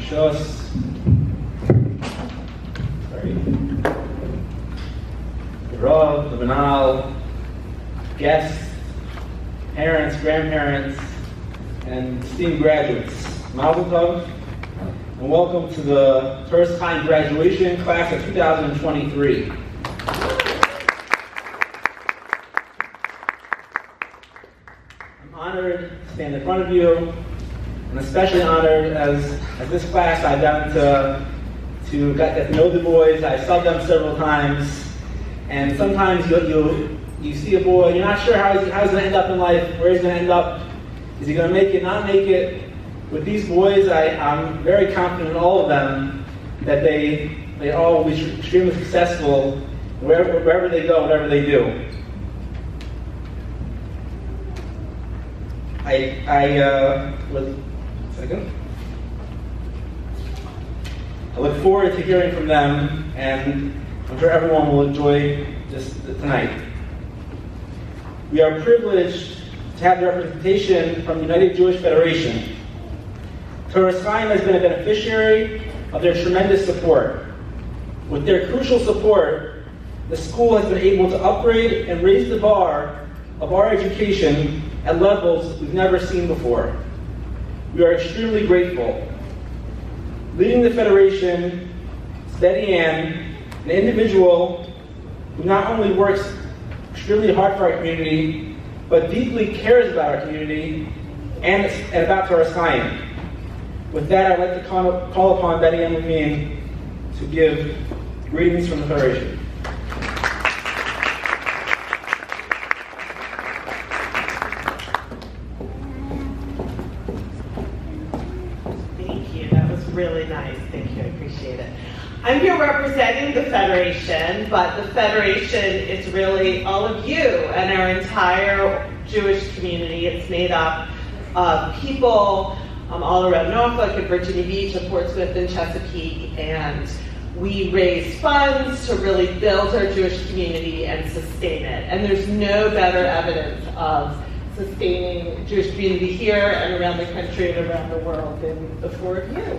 Shos. Sorry. The Rav, the Banal, guests, parents, grandparents, and esteemed graduates. Mazel Tov, and welcome to the Toras Chaim graduation class of 2023. I'm honored to stand in front of you, and especially honored as this class I've gotten to get to know the boys. I saw them several times, and sometimes you see a boy, you're not sure how he's going to end up in life, where he's going to end up. Is he going to make it, not make it? With these boys, I'm very confident in all of them that they all will be extremely successful wherever they go, whatever they do. I look forward to hearing from them, and I'm sure everyone will enjoy this tonight. We are privileged to have the representation from the United Jewish Federation. Toras Chaim has been a beneficiary of their tremendous support. With their crucial support, the school has been able to upgrade and raise the bar of our education at levels we've never seen before. We are extremely grateful. Leading the Federation is Betty Ann, an individual who not only works extremely hard for our community, but deeply cares about our community and about Toras Chaim. With that, I'd like to call upon Betty Ann Levine to give greetings from the Federation. Thank you. That was really nice. Thank you. I appreciate it. I'm here representing the Federation, but the Federation is really all of you and our entire Jewish community. It's made up of people all around Norfolk and Virginia Beach and Portsmouth and Chesapeake, and we raise funds to really build our Jewish community and sustain it. And there's no better evidence of sustaining Jewish community here and around the country and around the world than the four of you.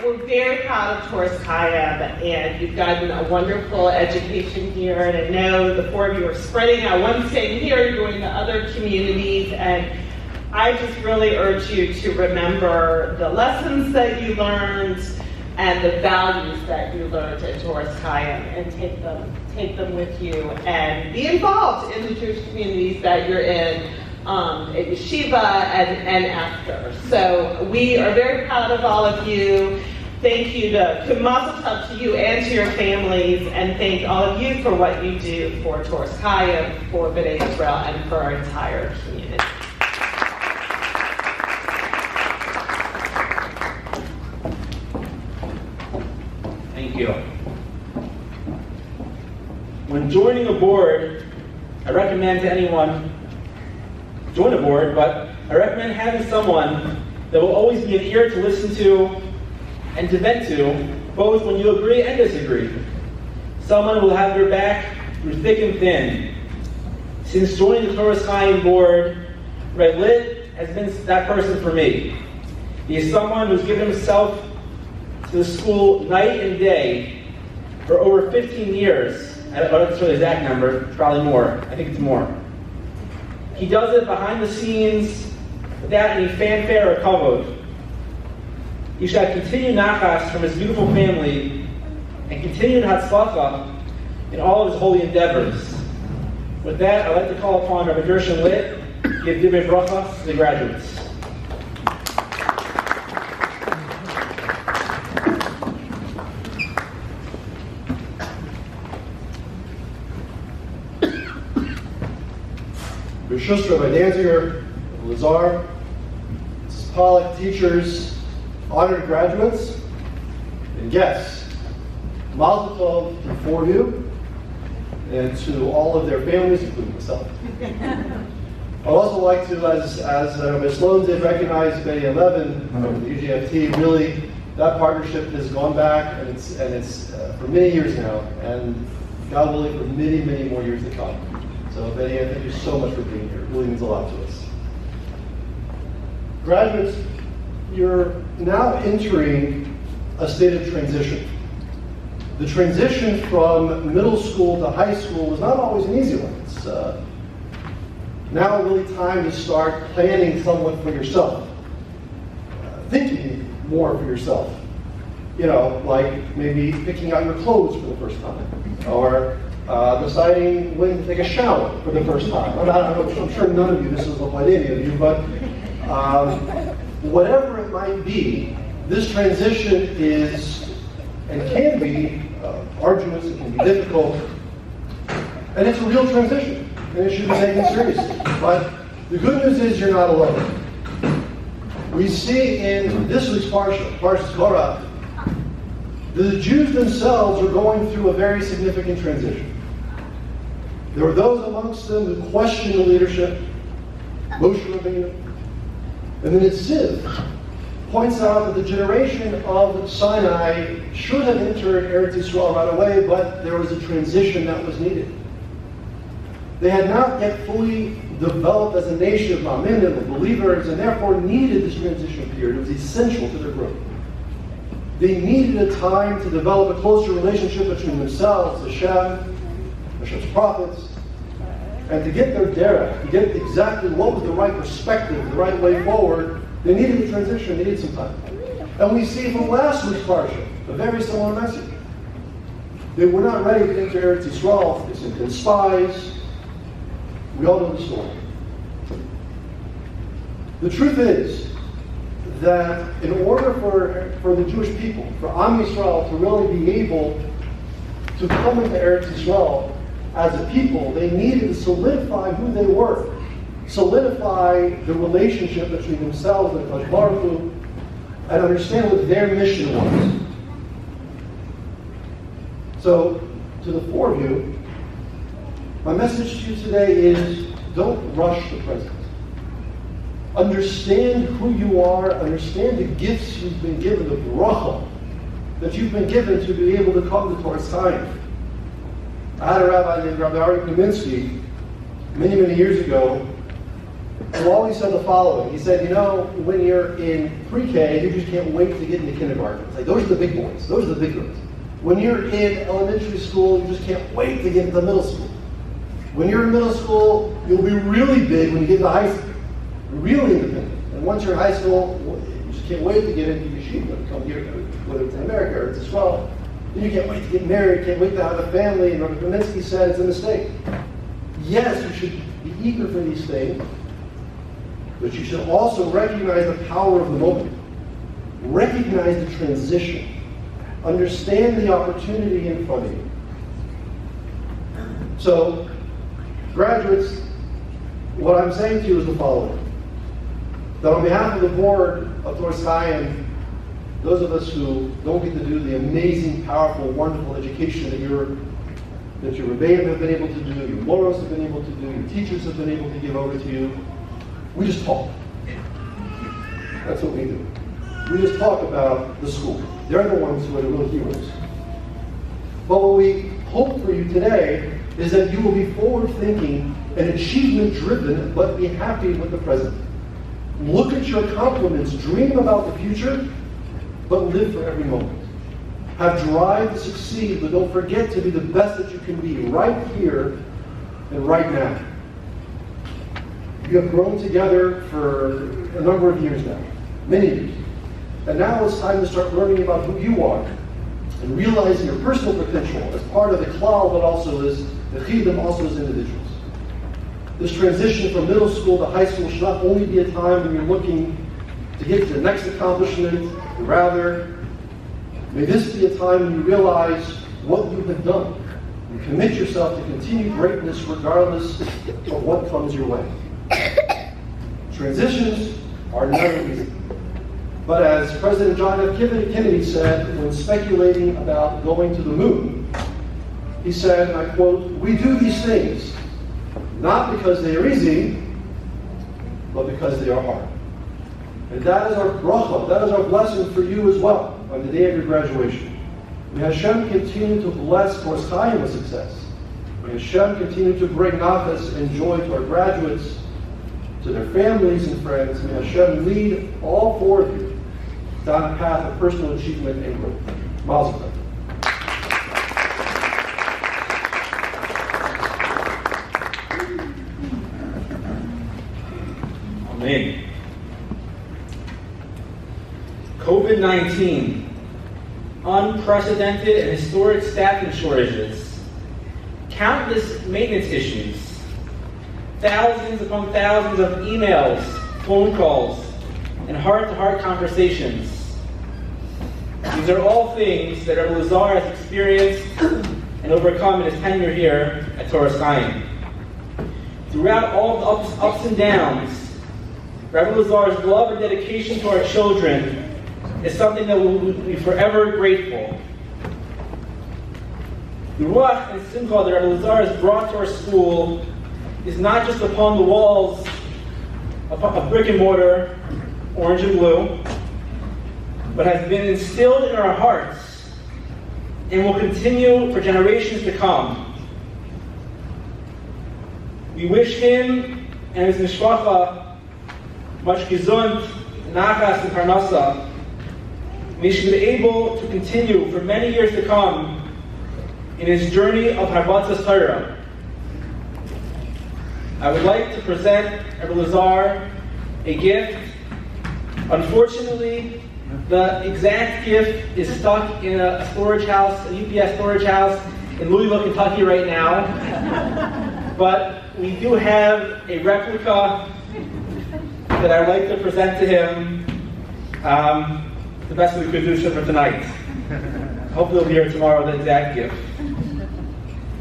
We're very proud of Toras Chaim, and you've gotten a wonderful education here, and I know the four of you are spreading out, one staying here, going to other communities, and I just really urge you to remember the lessons that you learned and the values that you learned at Toras Chaim, and take them with you, and be involved in the Jewish communities that you're in, at Yeshiva and after. So we are very proud of all of you. Thank you to Mazel Tov to you and to your families, and thank all of you for what you do for Toras Chaim, for B'nai Israel, and for our entire community. Thank you. When joining a board, I recommend to anyone join a board, but I recommend having someone that will always be an ear to listen to and to vent to, both when you agree and disagree. Someone will have your back through thick and thin. Since joining the Toras Chaim board, Red Lit has been that person for me. He is someone who's given himself to the school night and day for over 15 years. I don't know the exact number, it's probably more. I think it's more. He does it behind the scenes without any fanfare or kavod. He should have continued nachas from his beautiful family and continued hatzlacha in all of his holy endeavors. With that, I'd like to call upon Rabbi Gershon Litt to give divrei bracha to the graduates. Rishus Rabbi Danziger, Lazar, Mrs. Pollack, teachers, honored graduates, and guests. Mazel Tov to the four of you, and to all of their families, including myself. I'd also like to, as Rabbi Sloan did, recognize Betty and Levin from the UGFT. Really, that partnership has gone back, and it's for many years now, and God willing, for many, many more years to come. So Betty Ann, thank you so much for being here. It really means a lot to us. Graduates, you're now entering a state of transition. The transition from middle school to high school is not always an easy one. It's now really time to start planning somewhat for yourself, thinking more for yourself. You know, like maybe picking out your clothes for the first time, or deciding when to take a shower for the first time. I'm sure none of you, this doesn't apply to any of you, but whatever it might be, this transition is and can be arduous, it can be difficult, and it's a real transition, and it should be taken seriously. But the good news is you're not alone. We see in this week's Parshas Torah, the Jews themselves are going through a very significant transition. There were those amongst them who questioned the leadership, Moshe Rabbeinu, and then Ziv points out that the generation of Sinai should have entered Eretz Yisrael right away, but there was a transition that was needed. They had not yet fully developed as a nation of Ma'aminim, of believers, and therefore needed this transition period. It was essential to their growth. They needed a time to develop a closer relationship between themselves, Hashem's prophets, and to get their derech, to get exactly what was the right perspective, the right way forward. They needed a transition, they needed some time. And we see from last week's parsha a very similar message. They were not ready to enter Eretz Yisrael. They sent in spies. We all know the story. The truth is that in order for the Jewish people, for Am Yisrael to really be able to come into Eretz Yisrael as a people, they needed to solidify who they were, solidify the relationship between themselves and Hakadosh Baruch Hu, and understand what their mission was. So, to the four of you, my message to you today is don't rush the present. Understand who you are, understand the gifts you've been given, the bracha that you've been given to be able to come to Toras Chaim. I had a rabbi named Rabbi Ari Kaminsky many, many years ago who always said the following. He said, you know, when you're in pre-K, you just can't wait to get into kindergarten. It's like, those are the big boys. Those are the big girls. When you're in elementary school, you just can't wait to get into middle school. When you're in middle school, you'll be really big when you get to high school. You're really independent. And once you're in high school, you just can't wait to get into yeshiva, come here, whether it's in America or it's Israel. Then you can't wait to get married, can't wait to have a family. And Rabbi Kaminsky said it's a mistake. Yes, you should be eager for these things, but you should also recognize the power of the moment. Recognize the transition. Understand the opportunity in front of you. So, graduates, what I'm saying to you is the following. That on behalf of the board of Toras Chaim, those of us who don't get to do the amazing, powerful, wonderful education that your rebbeim have been able to do, your moros have been able to do, your teachers have been able to give over to you, we just talk. That's what we do. We just talk about the school. They're the ones who are the real heroes. But what we hope for you today is that you will be forward-thinking and achievement-driven, but be happy with the present. Look at your accomplishments, dream about the future, but live for every moment. Have drive to succeed, but don't forget to be the best that you can be right here and right now. You have grown together for a number of years now, many years. And now it's time to start learning about who you are and realizing your personal potential as part of the klal, but also as the chidim, also as individuals. This transition from middle school to high school should not only be a time when you're looking to get to the next accomplishment, rather, may this be a time when you realize what you have done. You commit yourself to continued greatness regardless of what comes your way. Transitions are never easy. But as President John F. Kennedy said when speculating about going to the moon, he said, and I quote, "We do these things not because they are easy, but because they are hard." And that is our bracha, that is our blessing for you as well on the day of your graduation. May Hashem continue to bless Toras Chaim with success. May Hashem continue to bring nachas and joy to our graduates, to to their families and friends. May Hashem lead all four of you down a path of personal achievement and growth. Mazel tov. Amen. COVID-19, unprecedented and historic staffing shortages, countless maintenance issues, thousands upon thousands of emails, phone calls, and heart-to-heart conversations. These are all things that Rabbi Lazar has experienced and overcome in his tenure here at Toras Chaim. Throughout all the ups and downs, Rabbi Lazar's love and dedication to our children is something that we will be forever grateful. The ruach and simcha that Rabbi Lazar has brought to our school is not just upon the walls of brick and mortar, orange and blue, but has been instilled in our hearts and will continue for generations to come. We wish him and his mishpacha much gesund, nachas, and parnasa. May he be able to continue for many years to come in his journey of Harbatzas Torah. I would like to present Rabbi Lazar a gift. Unfortunately, the exact gift is stuck in a storage house, a UPS storage house in Louisville, Kentucky right now. But we do have a replica that I'd like to present to him, the best we could do for tonight. Hopefully he'll be here tomorrow with the exact gift.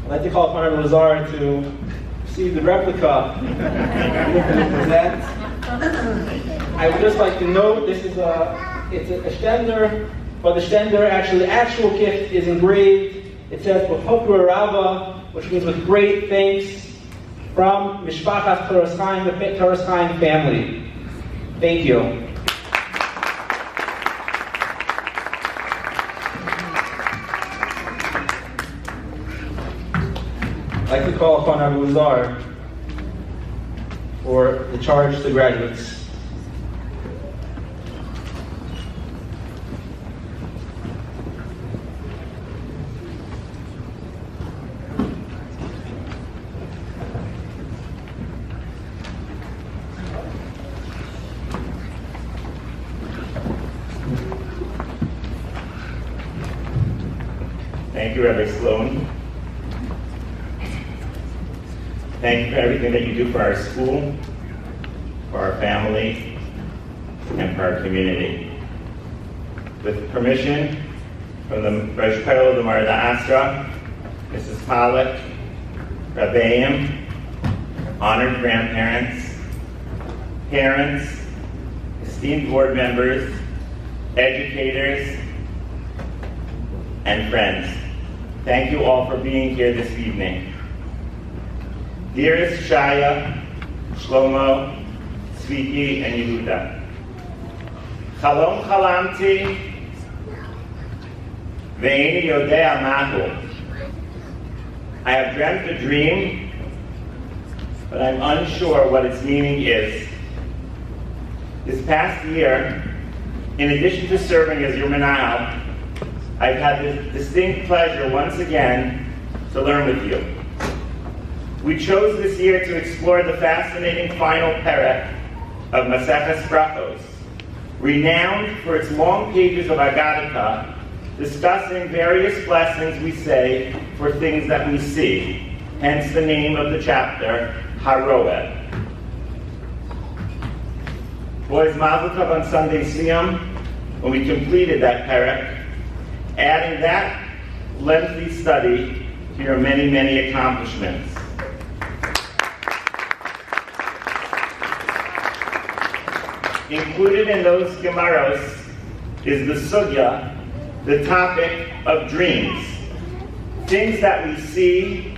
I'd like to call upon Rabbi Lazar to see the replica present. I would just like to note this is it's a stender, but the stender actual gift is engraved. It says B'chokra Rava, which means with great thanks, from Mishpachas Toras Chaim, the Toras Chaim family. Thank you. I'd like to call upon Rabbi Lazar for the charge to the graduates. Thank you, Rabbi Sloan. Thank you for everything that you do for our school, for our family, and for our community. With permission from the Rosh Kollel of the Marada Astra, Mrs. Pollack, Rabbeim, honored grandparents, parents, esteemed board members, educators, and friends, thank you all for being here this evening. Dearest Shaya, Shlomo, Tzviki, and Yehudah, Chalom chalamti, ve'eni yodea mahu. I have dreamt a dream, but I'm unsure what its meaning is. This past year, in addition to serving as your menahel, I've had the distinct pleasure once again to learn with you. We chose this year to explore the fascinating final perek of Maseches Brachos, renowned for its long pages of Agadah, discussing various blessings we say for things that we see, hence the name of the chapter, Haroeh. Boys, Mazel Tov on Sunday Siyam, when we completed that perek, adding that lengthy study to your many, many accomplishments. Included in those Gemaros is the sugya, the topic of dreams. Things that we see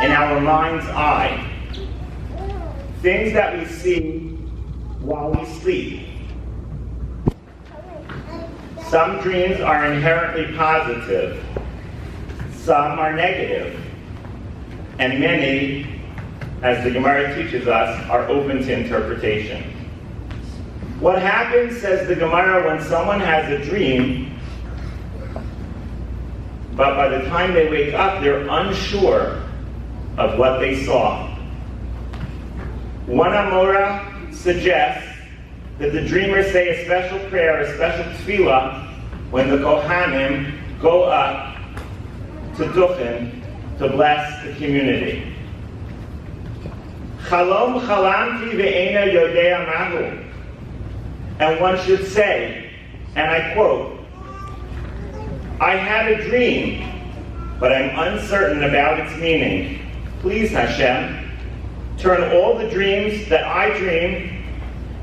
in our mind's eye. Things that we see while we sleep. Some dreams are inherently positive. Some are negative. And many as the Gemara teaches us, are open to interpretation. What happens, says the Gemara, when someone has a dream, but by the time they wake up, they're unsure of what they saw. One Amora suggests that the dreamers say a special prayer, a special tefillah, when the Kohanim go up to Duchen to bless the community. Chalom chalamti ve'ena yodea mahu. And one should say, and I quote, I had a dream, but I'm uncertain about its meaning. Please, Hashem, turn all the dreams that I dream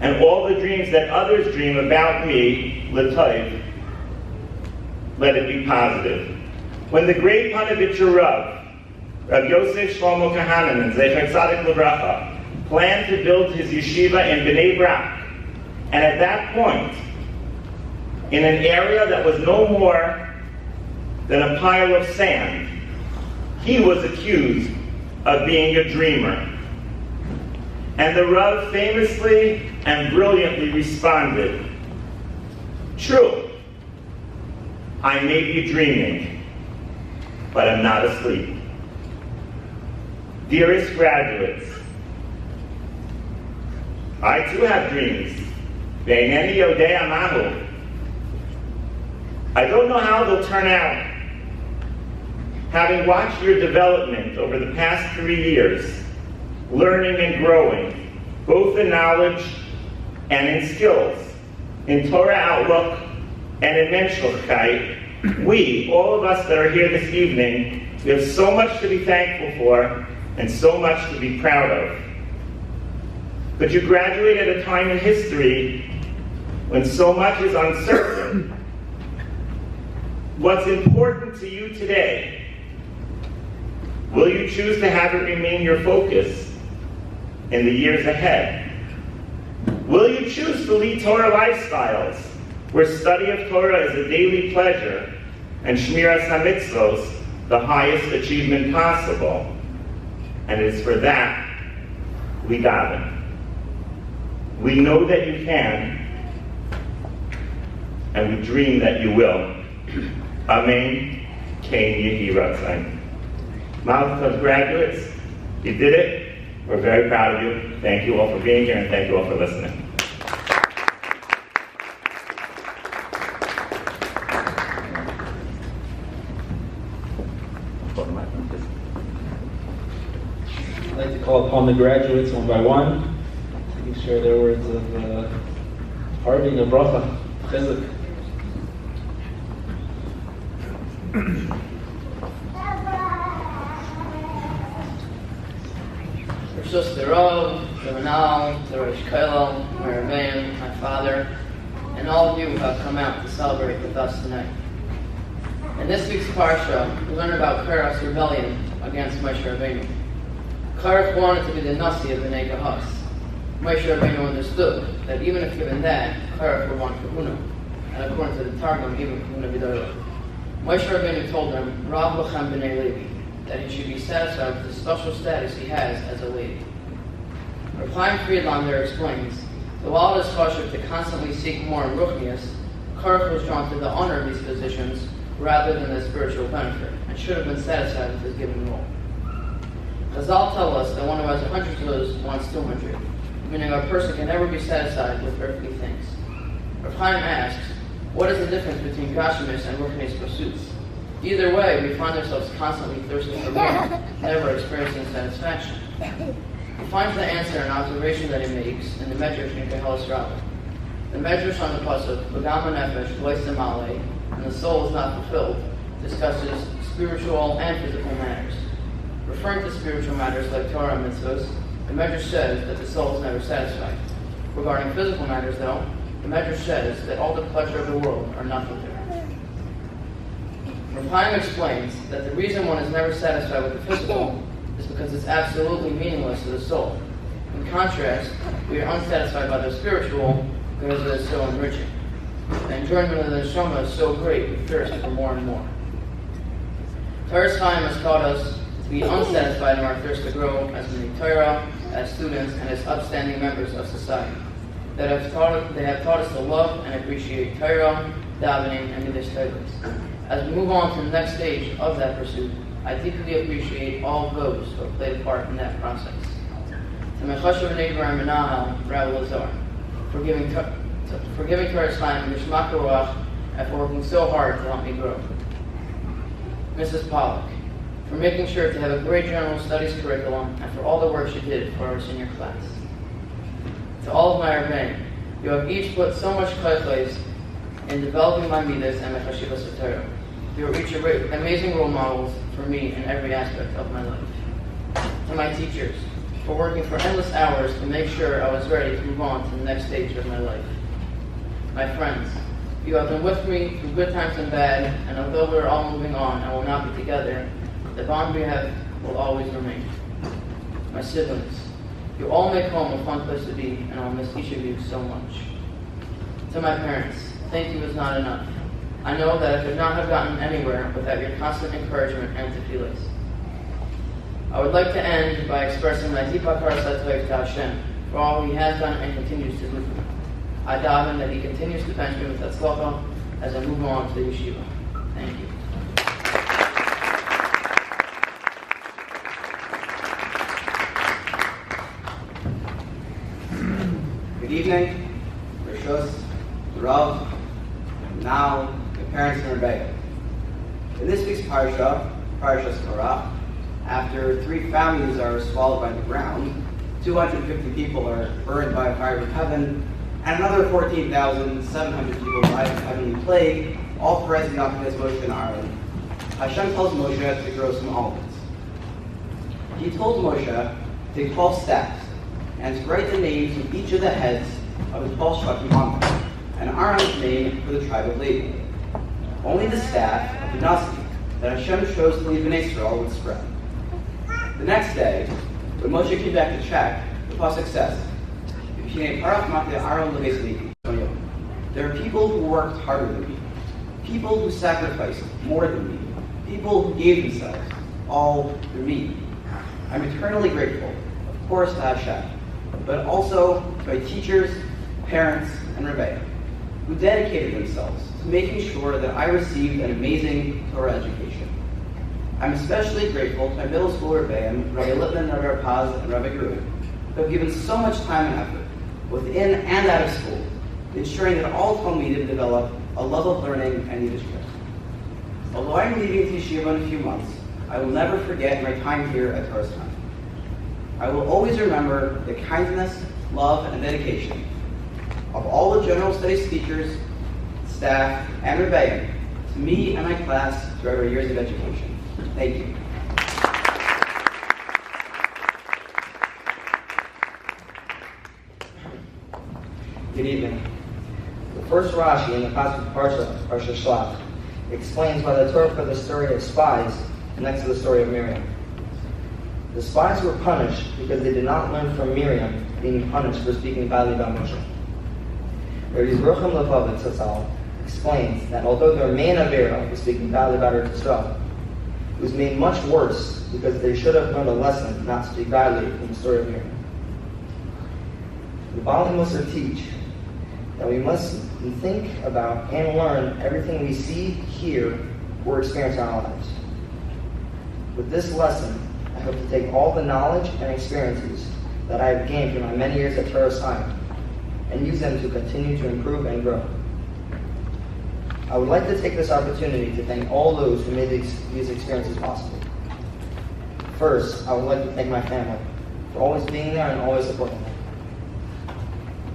and all the dreams that others dream about me, l'tayv, let it be positive. When the great Panavitcher Rav Yosef Shlomo Kahaneman, Zecher Tzadik L'Bracha, planned to build his yeshiva in Bnei Brak, and at that point, in an area that was no more than a pile of sand, he was accused of being a dreamer. And the Rav famously and brilliantly responded, true, I may be dreaming, but I'm not asleep. Dearest graduates, I too have dreams. Ve'eneni yodea mahu. I don't know how they'll turn out. Having watched your development over the past 3 years, learning and growing, both in knowledge and in skills, in Torah outlook and in menschlichkeit, we, all of us that are here this evening, we have so much to be thankful for and so much to be proud of. But you graduate at a time in history when so much is uncertain. What's important to you today? Will you choose to have it remain your focus in the years ahead? Will you choose to lead Torah lifestyles where study of Torah is a daily pleasure and Shmiras HaMitzvos the highest achievement possible? And it's for that we daven. We know that you can, and we dream that you will. Amen. Kain Yehi Ratzon. Mazel graduates, you did it. We're very proud of you. Thank you all for being here, and thank you all for listening. I'd like to call upon the graduates one by one to share their words of parting of bracha, chizuk. Rishus the Rav, the Manal, the Rosh Kollel, my Rebbeim, my father, and all of you who have come out to celebrate with us tonight. In this week's Parsha, we learn about Korach's rebellion against Moshe Rabbeinu. Korach wanted to be the Nasi of the Bnei Gahas. Moshe Rabbeinu understood that even if given that, Korach would want Kahuna, and according to the Targum, even Kahuna B'Dolah. Moshe Rabbeinu told him, Rav Lachem B'nei Levi, that he should be satisfied with the special status he has as a Levi. Rav Chaim Friedlander there explains that while it is kosher to constantly seek more in Ruchnius, Korach was drawn to the honor of these positions rather than the spiritual benefit, and should have been satisfied with his given role. Chazal tell us that one who has 100 clothes wants 200, meaning a person can never be satisfied with earthly things. Rav Chaim asks, what is the difference between Gashmis and Ruchnius pursuits? Either way, we find ourselves constantly thirsting for more, never experiencing satisfaction. He finds the answer in an observation that he makes in the Medrash in Kehelis Rabbah. The Medrash on the pasuk, V'gam ha'nefesh lo yisamale, and the soul is not fulfilled, discusses spiritual and physical matters. Referring to spiritual matters like Torah and mitzvahs, the Medrash says that the soul is never satisfied. Regarding physical matters, though, the Medrash says that all the pleasure of the world are nothing to her. Rav Chaim explains that the reason one is never satisfied with the physical is because it's absolutely meaningless to the soul. In contrast, we are unsatisfied by the spiritual because it is so enriching. The enjoyment of the neshama is so great, we thirst for more and more. Toras Chaim has taught us to be unsatisfied in our thirst to grow as Bnei Torah, as students, and as upstanding members of society. They have taught us to love and appreciate Torah, davening, and Yiddish titles. As we move on to the next stage of that pursuit, I deeply appreciate all those who have played a part in that process. To my Chashuv neighbor and Menahel, Rabbi Lazar, for giving Toras Chaim and Nishmat Ruach, and for working so hard to help me grow. Mrs. Pollock, for making sure to have a great general studies curriculum and for all the work she did for our senior class. To all of my Rebbeim, you have each put so much chaychos in developing my midas and my chashivas Torah. You are each amazing role models for me in every aspect of my life. To my teachers, for working for endless hours to make sure I was ready to move on to the next stage of my life. My friends, you have been with me through good times and bad, and although we are all moving on and will not be together, the bond we have will always remain. My siblings, you all make home a fun place to be, and I'll miss each of you so much. To my parents, thank you is not enough. I know that I could not have gotten anywhere without your constant encouragement and tefillas. I would like to end by expressing my deep hakaras hatov to Hashem for all He has done and continues to do for me. I daven that He continues to bench me with tzedakah as I move on to the yeshiva. Thank you. Good evening, Rishos, the Rav, and now the parents and Rebbeim. In this week's Parashas Korach, after 3 families are swallowed by the ground, 250 people are burned by a fire of heaven, and another 14,700 people die of heavenly plague, all for rising up against Moshe and Aaron. Hashem tells Moshe to grow some almonds. He told Moshe to take 12 staffs and to write the names of each of the heads of the 12 Shvatim on them, and Aaron's name for the tribe of Levi. Only the staff of the Nasi that Hashem chose to leave in Israel would spread. The next day, when Moshe came back to check, the pasuk says, there are people who worked harder than me, people who sacrificed more than me, people who gave themselves all for me. I'm eternally grateful, of course, to Hashem, but also to my teachers, parents, and Rebbeim, who dedicated themselves to making sure that I received an amazing Torah education. I'm especially grateful to my middle school Rebbeim, Rabbi Lippman, Rabbi Paz, and Rabbi Gruen, who have given so much time and effort, within and out of school, ensuring that all Talmidim develop a love of learning and Yiddishkeit. Although I'm leaving to yeshiva in a few months, I will never forget my time here at Toras Chaim. I will always remember the kindness, love, and dedication of all the general studies teachers, staff, and Rebbeim to me and my class throughout our years of education. Thank you. Good evening. The first Rashi in the Pasuk Parsha Shlach, explains why the Torah put the story of spies next to the story of Miriam. The spies were punished because they did not learn from Miriam being punished for speaking badly about Moshe. Rabbi Yehudah Levavitz Hatzal explains that although their main avera was speaking badly about Eretz Yisrael, it was made much worse because they should have learned a lesson not to speak badly from the story of Miriam. The Bali Musar teach that we must think about and learn everything we see, hear, or experience in our lives. With this lesson, I hope to take all the knowledge and experiences that I have gained through my many years at Toras Chaim and use them to continue to improve and grow. I would like to take this opportunity to thank all those who made these experiences possible. First, I would like to thank my family for always being there and always supporting me.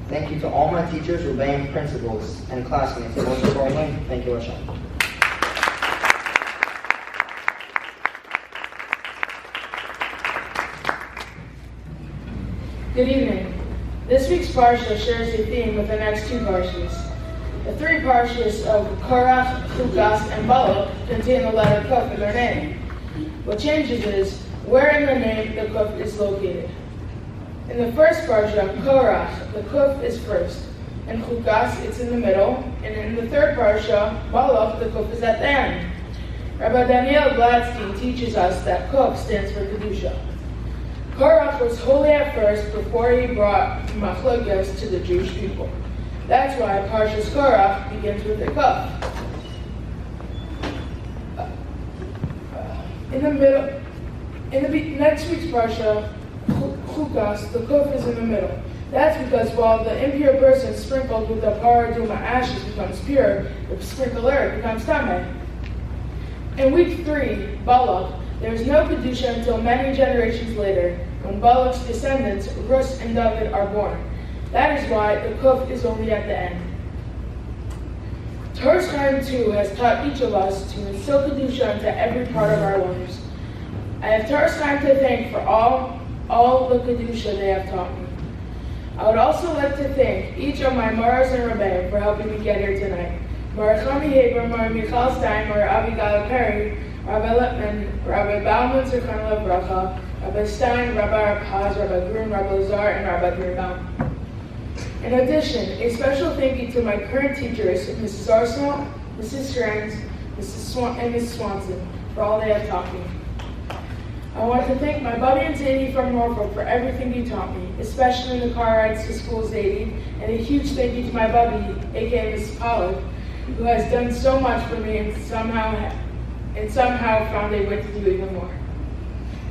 Thank you to all my teachers, Rebbeim, principals, and classmates, and most importantly, thank you, Hashem. Good evening. This week's Parsha shares a theme with the next 2 Parshas. The 3 Parshas of Korach, Chukas, and Balak contain the letter Kuf in their name. What changes is where in the name the Kuf is located. In the first Parsha, Korach, the Kuf is first. In Chukas, it's in the middle. And in the third Parsha, Balak, the Kuf is at the end. Rabbi Daniel Gladstein teaches us that Kuf stands for Kedusha. Korach was holy at first before he brought machlokas to the Jewish people. That's why Parshas Korach begins with a Kuf. Next week's Parsha, Chukas, the Kuf is in the middle. That's because while the impure person sprinkled with the paraduma ashes becomes pure, the sprinkler becomes tameh. In week 3, Balak, there is no Kedusha until many generations later, when Balak's descendants, Rus and David, are born. That is why the Kuf is only at the end. Toras Chaim too has taught each of us to instill Kedusha into every part of our lives. I have Toras Chaim to thank for all the Kedusha they have taught me. I would also like to thank each of my Maras and Rebbeim for helping me get here tonight. Mara Chami Haber, Mara Michal Stein, Mara Abigail Perry, Rabbi Lippman, Rabbi Bauman Zerkanla Bracha, Rabbi Stein, Rabbi Rapaz, Rabbi Grun, Rabbi Lazar, and Rabbi Grunbaum. In addition, a special thank you to my current teachers, Mrs. Arsenal, Mrs. Strands, and Mrs. Swanson, for all they have taught me. I want to thank my Bubby and Sadie from Norfolk for everything you taught me, especially in the car rides to school, Zadie, and a huge thank you to my Bubby, aka Mrs. Pollard, who has done so much for me and somehow found a way to do even more.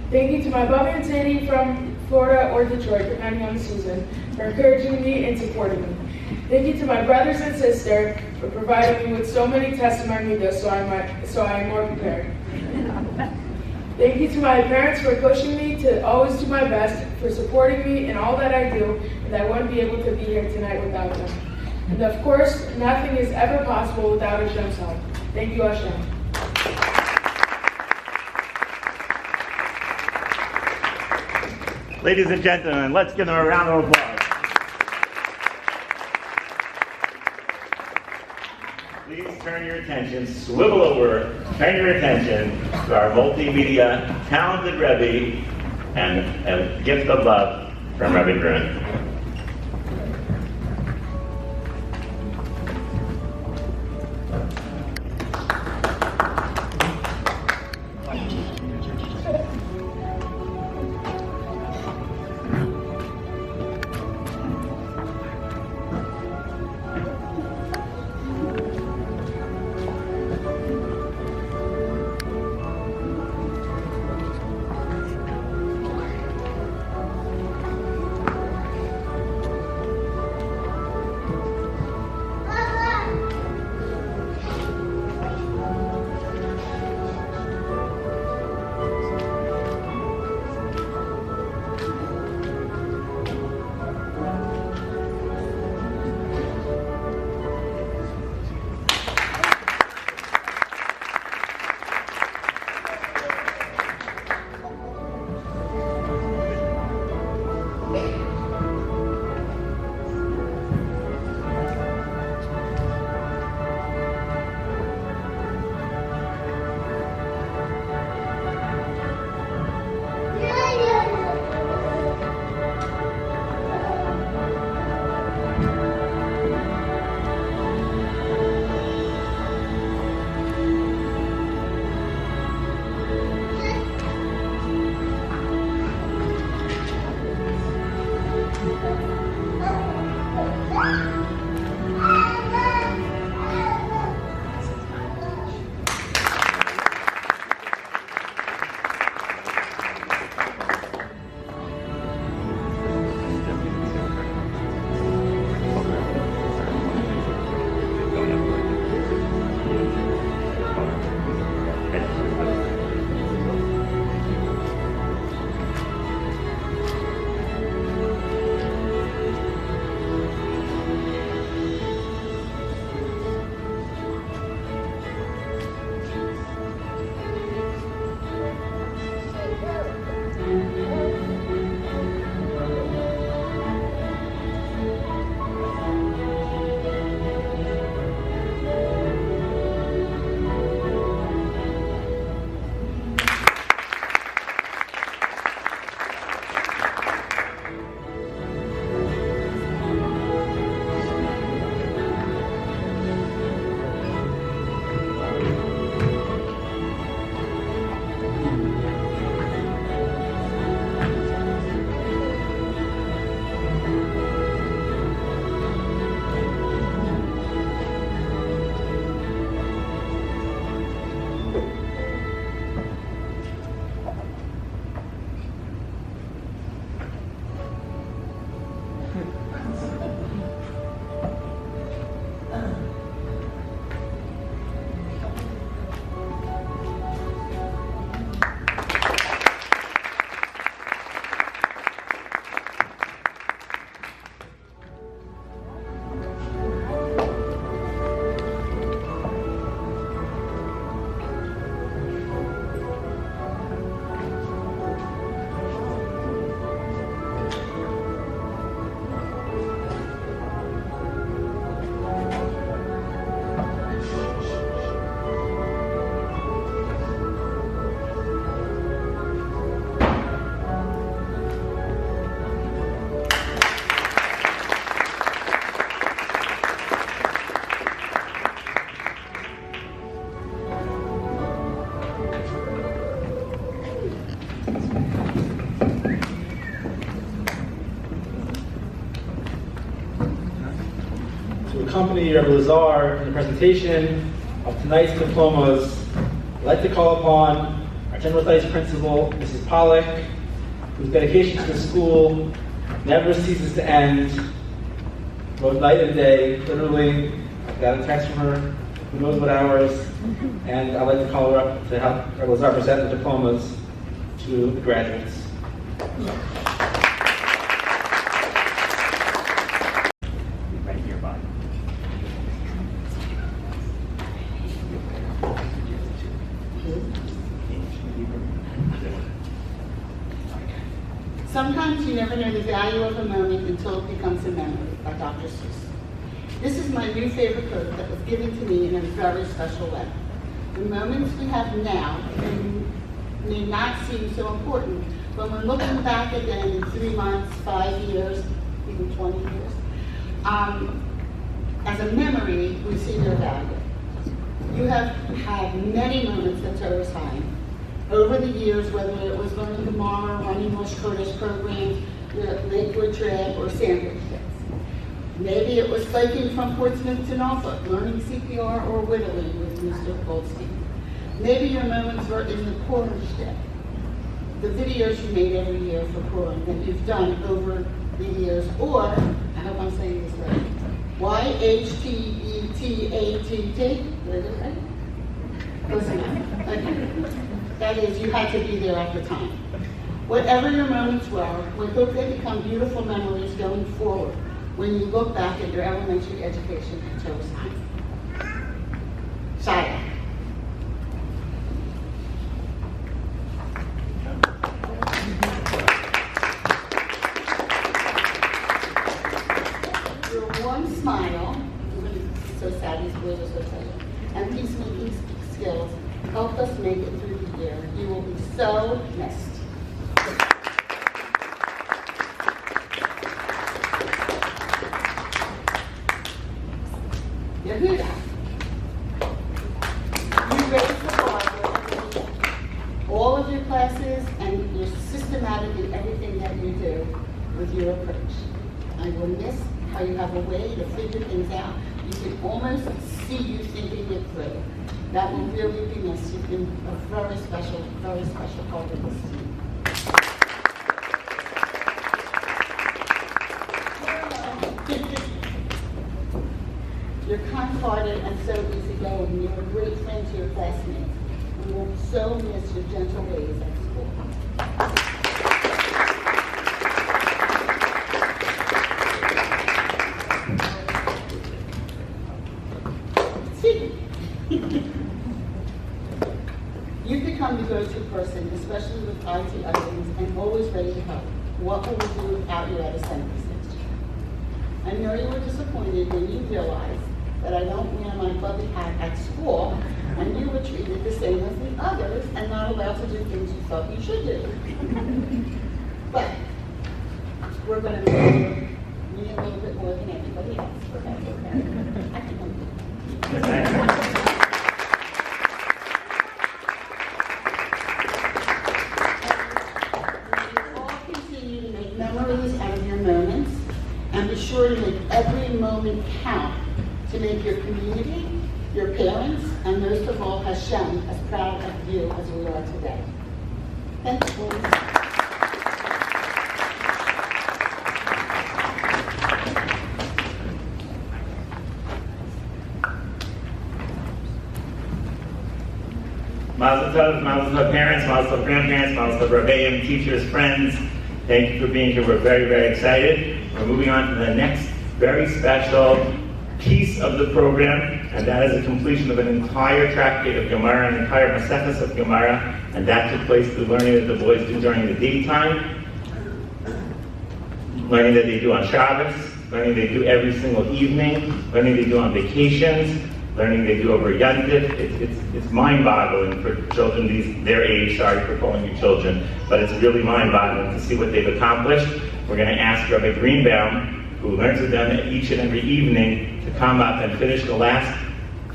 Thank you to my Bubby and Sadie from Florida or Detroit, depending on the season, for encouraging me and supporting me. Thank you to my brothers and sister for providing me with so many testimonies so I am more prepared. Thank you to my parents for pushing me to always do my best, for supporting me in all that I do, and I wouldn't be able to be here tonight without them. And of course, nothing is ever possible without Hashem's help. Thank you, Hashem. Ladies and gentlemen, let's give them a round of applause. Please turn your attention, swivel over, turn your attention to our multimedia talented Rebbe and a gift of love from Rebbe Grun. accompany Rabbi Lazar in the presentation of tonight's diplomas, I'd like to call upon our General Studies Principal, Mrs. Pollack, whose dedication to the school never ceases to end, both night and day. Literally, I got a text from her, who knows what hours, and I'd like to call her up to help Rabbi Lazar present the diplomas to the graduates. Right here, Bob. Sometimes you never know the value of a moment until it becomes a memory, by Dr. Seuss. This is my new favorite quote that was given to me in a very special way. The moments we have now may not seem so important, but when looking back again in 3 months, 5 years, even 20 years, as a memory, we see their value. You have had many moments at Toras Chaim over the years, whether it was learning Gemara, running Rosh Chodesh programs, the Lakewood trip, or sandwich kits. Maybe it was biking from Portsmouth to Norfolk, learning CPR or whittling with Mr. Goldstein. Maybe your moments were in the Purim step, the videos you made every year for Purim that you've done over the years, or, I hope I'm saying this right, YHTETATT, did I get it right? Close enough. Okay. That is, you had to be there at the time. Whatever your moments were, we hope they become beautiful memories going forward when you look back at your elementary education at Toras Chaim. Shia. Your warm smile, so sad these boys are so tired, and peacemaking skills helped us make it through the year. You will be so missed. Yehudah, you raised the bar for all of your classes, and you're systematic in everything that you do with your approach. I will miss how you have a way to figure things out. You can almost see you thinking it through. That will really be missed. You've been a very special part of this team. You're kind-hearted and so easygoing. You're a great friend to your classmates. We will so miss your gentle ways at school. You've become the go-to person, especially with IT items, and always ready to help. What will we do without you at Assembly next year? I know you were disappointed when you realized that I don't wear my bucket hat at school, and you were treated the same as the others and not allowed to do things you thought you should do. But we're going to make me a little bit more than everybody else. Okay? I can help you. Memories out of your moments, and be sure to make every moment count to make your community, your parents, and most of all, Hashem, as proud of you as we are today. Thank you, boys. Mazel tov parents, mazel tov grandparents, mazel tov rebbeim, teachers, friends. Thank you for being here. We're very, very excited. We're moving on to the next very special piece of the program, and that is the completion of an entire tractate of Gemara, an entire Maseches of Gemara, and that took place through learning that the boys do during the daytime, learning that they do on Shabbos, learning they do every single evening, learning they do on vacations, learning they do over Yantif. It's mind-boggling for children their age. Sorry for calling you children, but it's really mind-boggling to see what they've accomplished. We're going to ask Rabbi Greenbaum, who learns with them each and every evening, to come up and finish the last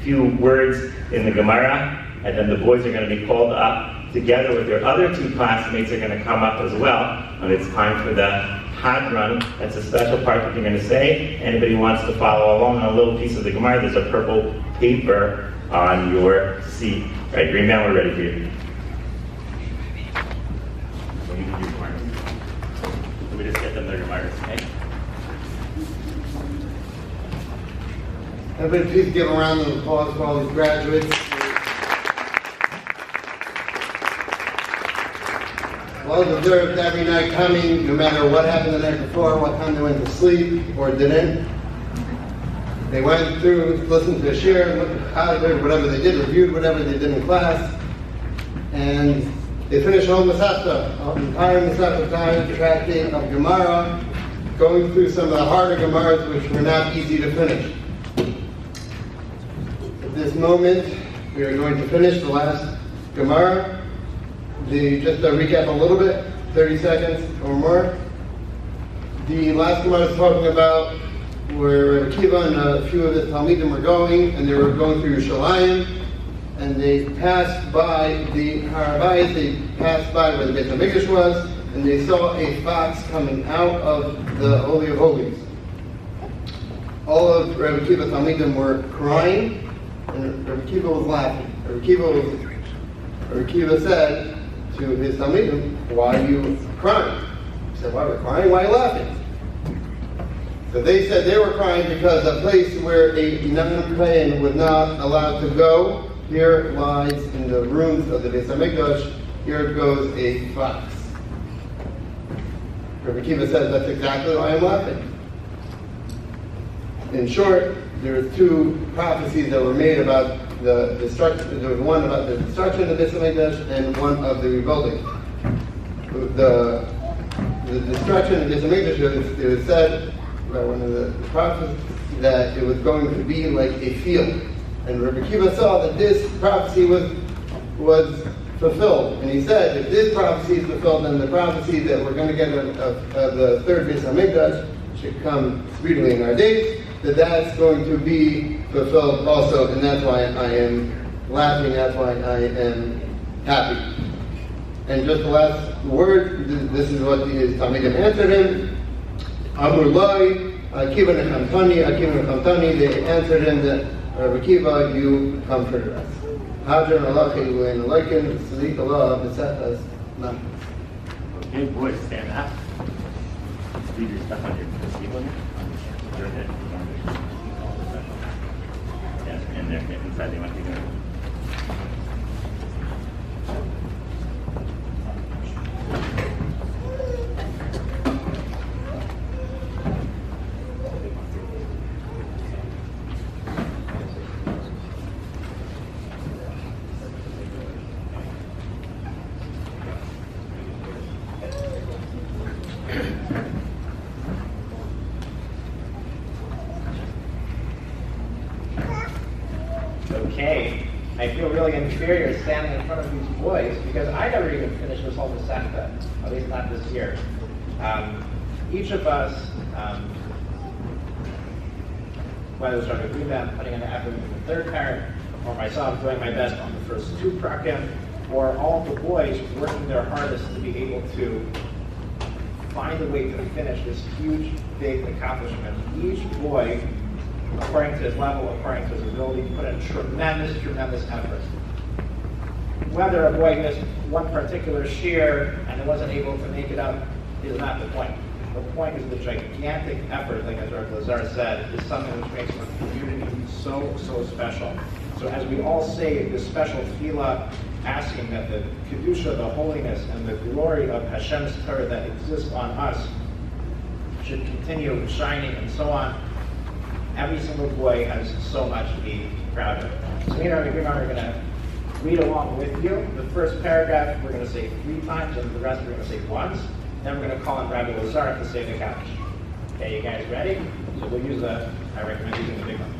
few words in the Gemara, and then the boys are going to be called up together with their other two classmates are going to come up as well, and it's time for the Hadron. That's a special part that you're going to say. Anybody who wants to follow along on a little piece of the Gemara, there's a purple paper on your seat. All right, green man, we're ready for you. Let me just get them their Gemaras, okay? Everybody please give a round of applause for all these graduates. Well deserved every night coming, no matter what happened the night before, what time they went to sleep or didn't. They went through, listened to a shir, looked at Chagir, whatever they did, reviewed whatever they did in class, and they finished the whole Masechta, the entire Masechta time, tracking of Gemara, going through some of the harder Gemaras which were not easy to finish. At this moment, we are going to finish the last Gemara. Just to recap a little bit, 30 seconds or more. The last Gemara I was talking about where Rabbi Akiva and a few of his Talmidim were going, and they were going through Yerushalayim, and they passed by the Harabayis, they passed by where the Beit HaMikdash was, and they saw a fox coming out of the Holy of Holies. All of Rabbi Akiva's Talmidim were crying, and Rabbi Akiva was laughing. Rabbi Akiva said to his Talmidim, "Why are you crying?" He said, "Why we're crying? Why are you laughing?" So they said they were crying because a place where a non-Kohen was not allowed to go, here lies in the rooms of the Beit HaMikdash, here goes a fox. Rabbi Akiva says, "That's exactly why I'm laughing." In short, there's two prophecies that were made about the destruction. There was one about the destruction of the Beit HaMikdash and one of the rebuilding. The destruction of the Beit HaMikdash, it was said by one of the prophets that it was going to be like a field. And Rabbi Akiva saw that this prophecy was fulfilled. And he said, if this prophecy is fulfilled, then the prophecy that we're going to get of the third Beit HaMikdash should come speedily in our days, that's going to be fulfilled also, and that's why I am laughing, that's why I am happy. And just the last word, this is what his Talmidim answered him. Amur Lai, Akiva Nechamtani, they answered him that Rabbi Akiva, you comforted us. Hadron Allah Chayuin, Laikin, Sadiq Allah, Besetas, Nachas. Okay, boys, stand up. Leave your stuff on your table here. Your head. Yes, and there, inside they want to go. Okay, I feel really inferior standing in front of these boys because I never even finished this whole Masechta, at least not this year. Each of us, whether it was Rabbi Yehudah putting in the effort in the third parak, or myself doing my best on the first two prakim, or all the boys working their hardest to be able to find a way to finish this huge, big accomplishment. Each boy, according to his level, according to his ability, put in tremendous, tremendous effort. Whether a boy missed one particular shear and wasn't able to make it up is not the point. The point is the gigantic effort, like as Rabbi Lazar said, is something which makes our community so, so special. So as we all say this special tefillah, asking that the kedusha, the holiness, and the glory of Hashem's Torah that exists on us should continue shining and so on, every single boy has so much to be proud of. So me and Rabbi Yehudah are going to read along with you. The first paragraph we're going to say 3 times, and the rest we're going to say once. Then we're going to call on Rabbi Lazar to say the Kaddish. Okay, you guys ready? So we'll use I recommend using the big one.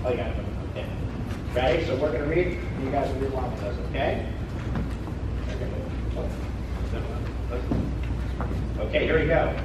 Oh, you got it. Okay. Ready? So we're going to read. You guys will read along with us, okay? Okay, here we go.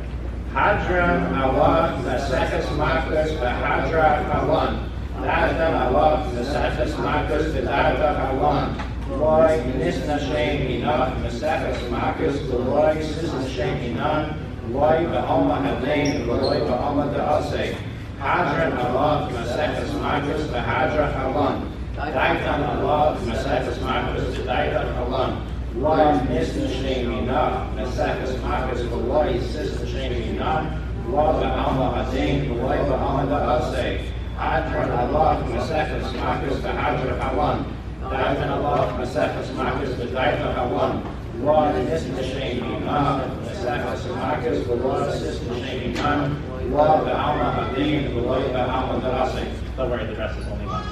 Hadron Allah Maseches Makos V'Hadra Halon. Hadron Allah Maseches Makos V'Hadra Halon. Loi Nis Nashem Inan Maseches Makos Loi Nis Nashem Inan Loi ba'alma hadin, v'loi ba'alma da'aseh. Hadran Allah Maseches Magos v'Hadra Halon. Daitan Allah Maseches Magos v'Daitan Halon. Loi Nisn Shem Yinah Maseches Magos v'Loi Sisn Shem Yinah. Loi ba'alma hadin, v'loi ba'alma da'aseh. Hadran Allah Maseches Magos v'Hadra Halon. Daitan Allah Maseches Magos v'Daitan Halon. Loi Nisn Shem Yinah Maseches Magos v'Loi Sisn Shem Yinah. Love the Alma Hadin, the Love the Alma Darasik. Don't worry, the rest is only one.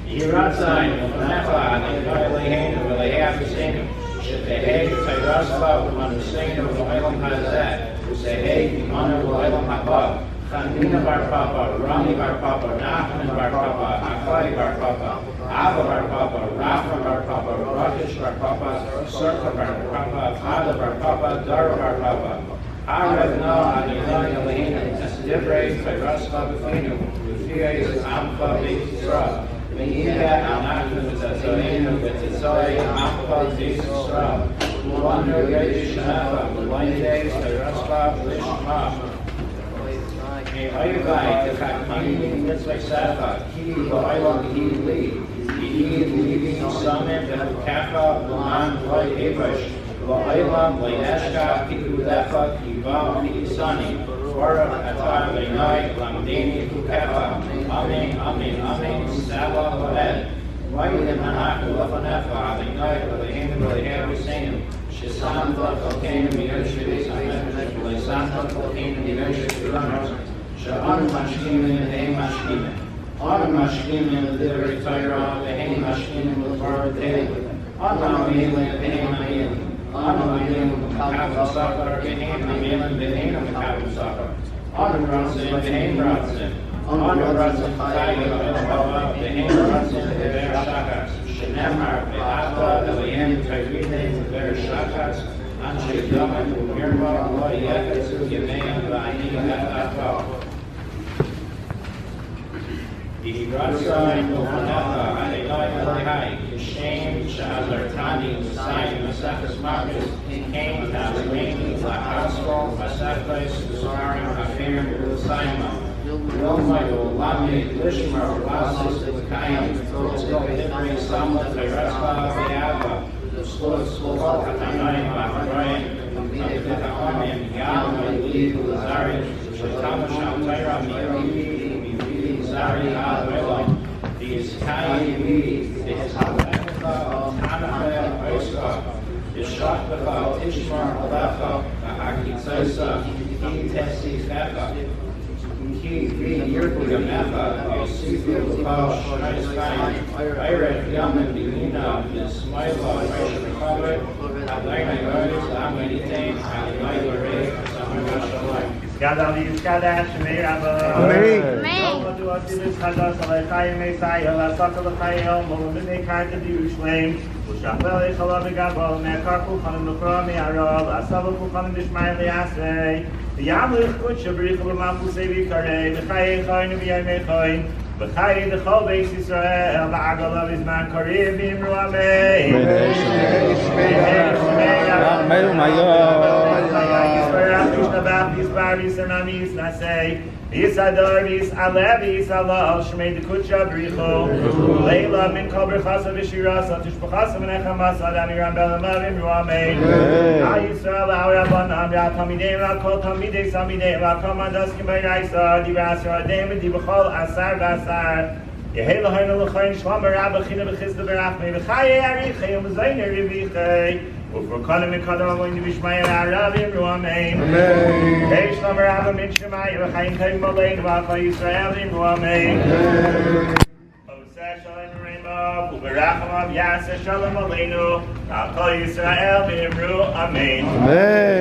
Yiratzai, Munafa, and Lehin, and Lehat Hussein, Shitehei, Tayrasla, Uman Hussein, and Oilam Hazat, who say, hey, Imanu, Oilam Habab, Khanina Bar Papa, Rami Bar Papa, Nachman Bar Papa, Aklai Bar Papa, Abba Bar Papa, Rafa Bar Papa, Rakish Bar Papa, Surka Bar Papa, Ada Bar Papa, Dara Bar Papa. Arad no Adonai Elohim, Divrei Tayrasla B'finu, V'fiyais Amcha B'Yisrael, V'yidah Anachnu V'tzatzayinu V'tzatzay Amcha B'Yisrael, V'wanu Yesh Shanafa, V'laydeis Tayrasla V'lishma, V'ayivai T'chakmini Mitzvah Safa, Ki V'aylam Ki Li, Ki Li Samim V'kafa V'man V'ay Evash, V'aylam V'yashka Pikudefa Kivam V'isani Baruch Atah V'nai Lamdini Kukefa Amen, Amen, Amen Sava V'ed V'ayim Anaku L'fanefa V'nai V'lehim V'lehem V'senim Shesam V'alkenim V'yoshevis Amen V'lesan V'alkenim V'yoshevis Amen Sha'an Mashkimin V'heim Mashkimin An Mashkimin V'divrei Torah V'heim Mashkimin V'var V'delim An Ma'amelim V'heim Ma'amelim An Ma'amelim V'kav V'sakar V'heim Ma'amelim V'heim V'kav V'sakar An Ratzin V'heim Ratzin An Ratzin V'tayim V'heim Ratzin V'ver Shakas Shenemar V'ata V'heim Tayridim V'ver Shakas An Shedamen V'mirva Lo Yefetzu Yemeim V'ayim V'atah Yiratzai V'chanecha Adonai Elohai Kishem Sha'azartani V'sayim V'sachas Marcus Kain Ta'azreini L'chasro V'sachas V'zarim Hafir V'sayim Yomai Olami Lishmar V'asis V'kayim V'zgo Hibri Samla V'rasva V'yava V'slot Slot Katanayim V'acharayim V'v'v'v'amim Yam V'li V'zarim V'tam Sham Tayra V'yiri Zari Adwelam, the Iskayim, the Halacha, Hanacha, Oska, the Shakbacha, Tishmar, Alecha, the Hakitzosa, the Tessi Fecha, the Yirkugamecha, the Sifu, the Bash, Iskayim, Iret, Yaman, the Nina, the Smaila, the Shabbat, Adonai Goris, Amanitain, Adonai Goris, Samar Gadali Kadash Meiraba. Amen. Yom to us in this Kadas Alechayim Messiah, La Sata Lechayim, Mohammed Karta Yerushalayim, Ushapel Echala Begabal, Mekar Kulchan Nukra Me'arav, Asava Kulchan Bishmayim Le'asrei, Yamlich Kutsha Berich L'Mafu Sevi Karei, B'chayei Chayin V'yaymei Chayin, B'chayei D'chol Beis Yisrael, Ba'agalav Izman Karev V'imru Amen. Amen. Nasei, Isador, Alevi, Salah, Shmei de Kucha, Bricho, Leila, Min Kobra Chasa, Vishirasa, Tishpachasa, Menechamas, Adamiram, Belamavim, Ruamein, Ayisrael, Auraban, Amra, Tamidei, Rakol, Tamidei, Samidei, Rakoma, Duskim, Bayraisa, Divasra, Adem, Dibachol, Asar, Vasar, Yehela, Hainu, Lachain, Shlam, Barab, China, Bechista, Barachme, Bechaye, Ariche, Umazaina, Riviche, Ufrokanim Mikadam going to Bishmaya Arabim Ruamein. Amen. Hey Shlomer Abba Min Shemai V'chaim Kayim Malain V'acha Yisraelim Ruamein. Oseh Shalom Reima U'berachamav Yaseh Shalom Aleinu V'acha Yisrael V'imru Amen. Amen.